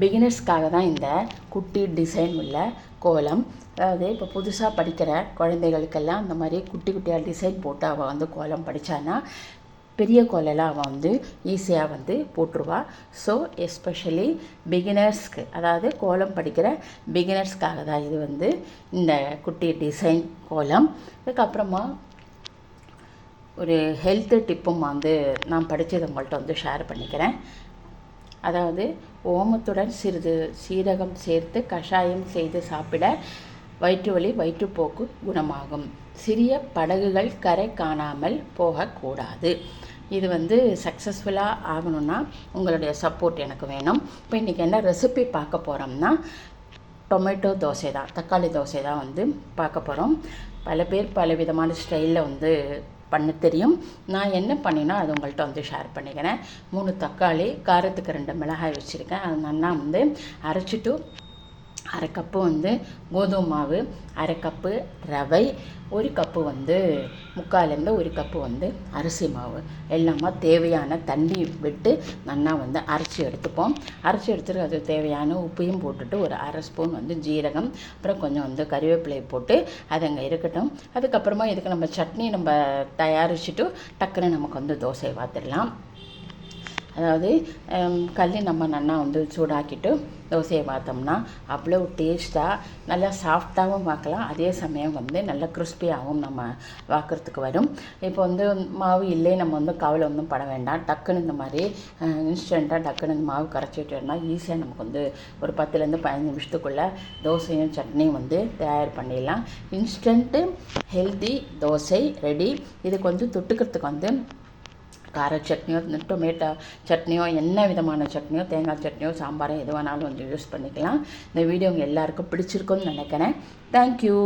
பிகினர்ஸ்க்காக தான் இந்த குட்டி டிசைன் உள்ள கோலம். அதாவது இப்போ புதுசாக படிக்கிற குழந்தைகளுக்கெல்லாம் இந்த மாதிரி குட்டி குட்டியாக டிசைன் போட்டு அவள் வந்து கோலம் படித்தான்னா பெரிய கோலெல்லாம் அவன் வந்து ஈஸியாக வந்து போட்டுருவா. ஸோ எஸ்பெஷலி பிகினர்ஸ்க்கு, அதாவது கோலம் படிக்கிற பிகினர்ஸ்க்காக தான் இது வந்து இந்த குட்டி டிசைன் கோலம். அதுக்கப்புறமா ஒரு ஹெல்த்து டிப்பும் வந்து நான் படித்தது உங்கள்கிட்ட வந்து ஷேர் பண்ணிக்கிறேன். அதாவது ஓமத்துடன் சிறிது சீரகம் சேர்த்து கஷாயம் செய்து சாப்பிட வயிற்று வலி வயிற்றுப்போக்கு குணமாகும். சிறிய படகுகள் கரை காணாமல் போகக்கூடாது. இது வந்து சக்ஸஸ்ஃபுல்லாக ஆகணும்னா உங்களுடைய சப்போர்ட் எனக்கு வேணும். இப்போ இன்றைக்கி என்ன ரெசிபி பார்க்க போகிறோம்னா டொமேட்டோ தோசை தான், தக்காளி தோசை தான் வந்து பார்க்க போகிறோம். பல பேர் பல விதமான ஸ்டைலில் வந்து பண்ண தெரியும். நான் என்ன பண்ணினா அது உங்கள்கிட்ட வந்து ஷேர் பண்ணிக்கிறேன். 3 தக்காளி, காரத்துக்கு 2 மிளகாய் வச்சுருக்கேன். அது நல்லா வந்து அரைச்சிட்டு 1/2 கப்பு வந்து கோதுமை மாவு, 1/2 கப்பு ரவை, 1 கப்பு வந்து 1/4 கப்பு வந்து அரிசி மாவு எல்லாமே தேவையான தண்ணி விட்டு நல்லா வந்து அரைச்சி எடுத்துப்போம். அரைச்சி எடுத்துட்டு அது தேவையான உப்பையும் போட்டுட்டு ஒரு 1/2 ஸ்பூன் வந்து ஜீரகம், அப்புறம் கொஞ்சம் வந்து கறிவேப்பிலை போட்டு அது அங்கே இருக்கட்டும். அதுக்கப்புறமா இதுக்கு நம்ம சட்னி நம்ம தயாரிச்சுட்டு டக்குன்னு நமக்கு வந்து தோசை வாத்திடலாம். அதாவது கல் நம்ம நல்லா வந்து சூடாக்கிட்டு தோசையை பார்த்தோம்னா அவ்வளோ டேஸ்ட்டாக நல்லா சாஃப்டாகவும் பார்க்கலாம், அதே சமயம் வந்து நல்லா கிறிஸ்பியாகவும் நம்ம பார்க்குறதுக்கு வரும். இப்போ வந்து மாவு இல்லை, நம்ம வந்து கவலை ஒன்றும் பட வேண்டாம். டக்குன்னு இந்த மாதிரி இன்ஸ்டண்ட்டாக டக்குன்னு இந்த மாவு கரைச்சி விட்டோம்னா ஈஸியாக நமக்கு வந்து ஒரு 10லேருந்து 15 நிமிஷத்துக்குள்ளே தோசையும் சட்னியும் வந்து தயார் பண்ணிடலாம். Instant healthy dosa ready. இதுக்கு வந்து தொட்டுக்கிறதுக்கு வந்து கார சட்னியோ, டொமேட்டோ சட்னியோ, என்ன விதமான சட்னியோ, தேங்காய் சட்னியோ, சாம்பாரோ எது வேணாலும் வந்து யூஸ் பண்ணிக்கலாம். இந்த வீடியோ உங்கள் எல்லாருக்கும் பிடிச்சிருக்குன்னு நினைக்கிறேன். தேங்க்யூ.